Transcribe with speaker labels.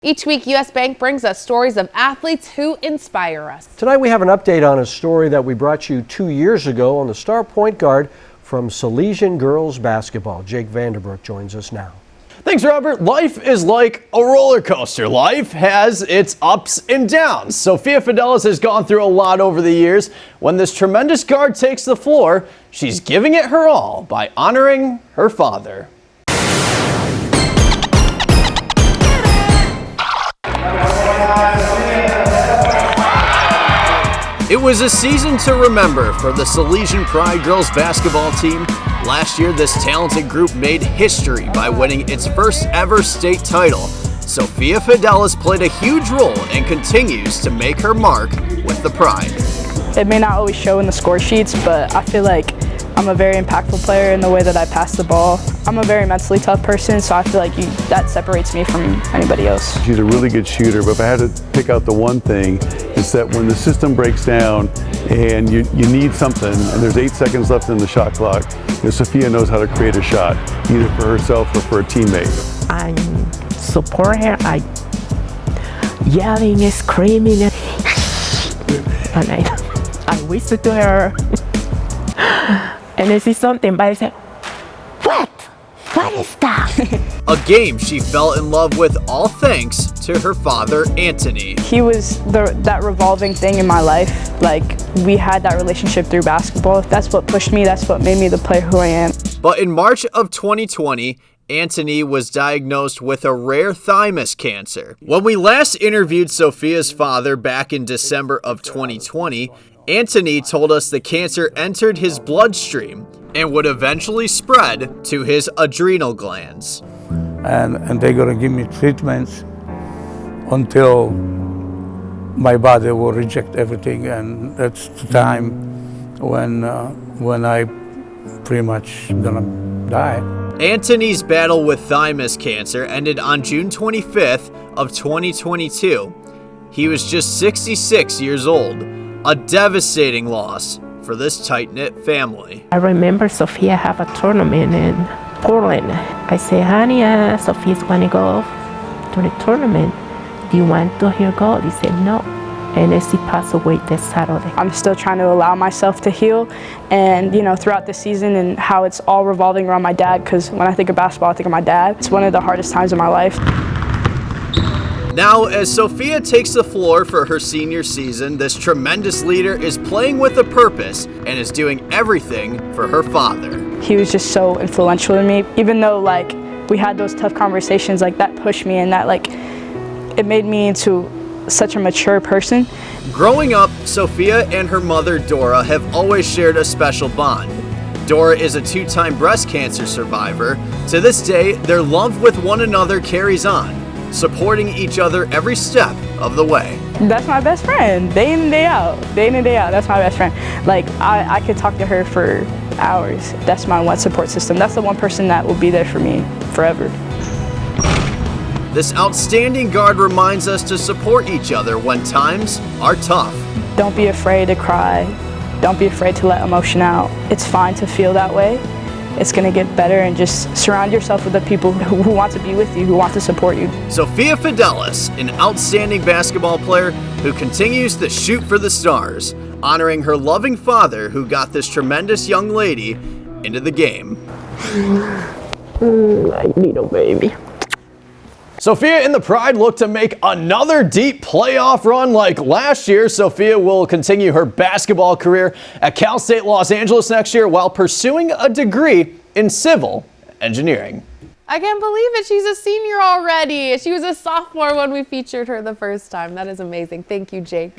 Speaker 1: Each week, U.S. Bank brings us stories of athletes who inspire us.
Speaker 2: Tonight we have an update on a story that we brought you 2 years ago on the star point guard from Salesian girls basketball. Jake Vanderbrook joins us now.
Speaker 3: Thanks, Robert. Life is like a roller coaster. Life has its ups and downs. Sofia Fidelus has gone through a lot over the years. When this tremendous guard takes the floor, she's giving it her all by honoring her father. It was a season to remember for the Salesian Pride girls basketball team. Last year, this talented group made history by winning its first ever state title. Sofia Fidelus played a huge role and continues to make her mark with the Pride.
Speaker 4: It may not always show in the score sheets, but I feel like I'm a very impactful player in the way that I pass the ball. I'm a very mentally tough person, so I feel like that separates me from anybody else.
Speaker 5: She's a really good shooter, but if I had to pick out the one thing, it's that when the system breaks down and you need something, and there's 8 seconds left in the shot clock, Sofia knows how to create a shot, either for herself or for a teammate.
Speaker 6: I support her, I yelling and screaming, and I whisper to her. And I see something, but I said, what is that?
Speaker 3: A game she fell in love with, all thanks to her father, Anthony.
Speaker 4: He was that revolving thing in my life. Like, we had that relationship through basketball. That's what pushed me. That's what made me the player who I am.
Speaker 3: But in March of 2020, Anthony was diagnosed with a rare thymus cancer. When we last interviewed Sofia's father back in December of 2020, Anthony told us the cancer entered his bloodstream and would eventually spread to his adrenal glands.
Speaker 7: And they're gonna give me treatments until my body will reject everything, and that's the time when I pretty much gonna die.
Speaker 3: Anthony's battle with thymus cancer ended on June 25th of 2022. He was just 66 years old. A devastating loss for this tight-knit family.
Speaker 6: I remember Sofia have a tournament in Portland. I say, honey, Sofia's going to go to the tournament. Do you want to hear go? He said, no. And she passed away this Saturday.
Speaker 4: I'm still trying to allow myself to heal, and throughout the season, and how it's all revolving around my dad, because when I think of basketball, I think of my dad. It's one of the hardest times of my life.
Speaker 3: Now, as Sofia takes the floor for her senior season, this tremendous leader is playing with a purpose and is doing everything for her father.
Speaker 4: He was just so influential to me. Even though we had those tough conversations, that pushed me, and that it made me into such a mature person.
Speaker 3: Growing up, Sofia and her mother, Dora, have always shared a special bond. Dora is a 2-time breast cancer survivor. To this day, their love with one another carries on, supporting each other every step of the way.
Speaker 4: That's my best friend, day in and day out. Day in and day out, that's my best friend. I could talk to her for hours. That's my one support system. That's the one person that will be there for me forever.
Speaker 3: This outstanding guard reminds us to support each other when times are tough.
Speaker 4: Don't be afraid to cry. Don't be afraid to let emotion out. It's fine to feel that way. It's going to get better, and just surround yourself with the people who want to be with you, who want to support you.
Speaker 3: Sofia Fidelus, an outstanding basketball player who continues to shoot for the stars, honoring her loving father who got this tremendous young lady into the game.
Speaker 6: My little baby.
Speaker 3: Sofia and the Pride look to make another deep playoff run like last year. Sofia will continue her basketball career at Cal State Los Angeles next year while pursuing a degree in civil engineering.
Speaker 1: I can't believe it. She's a senior already. She was a sophomore when we featured her the first time. That is amazing. Thank you, Jake.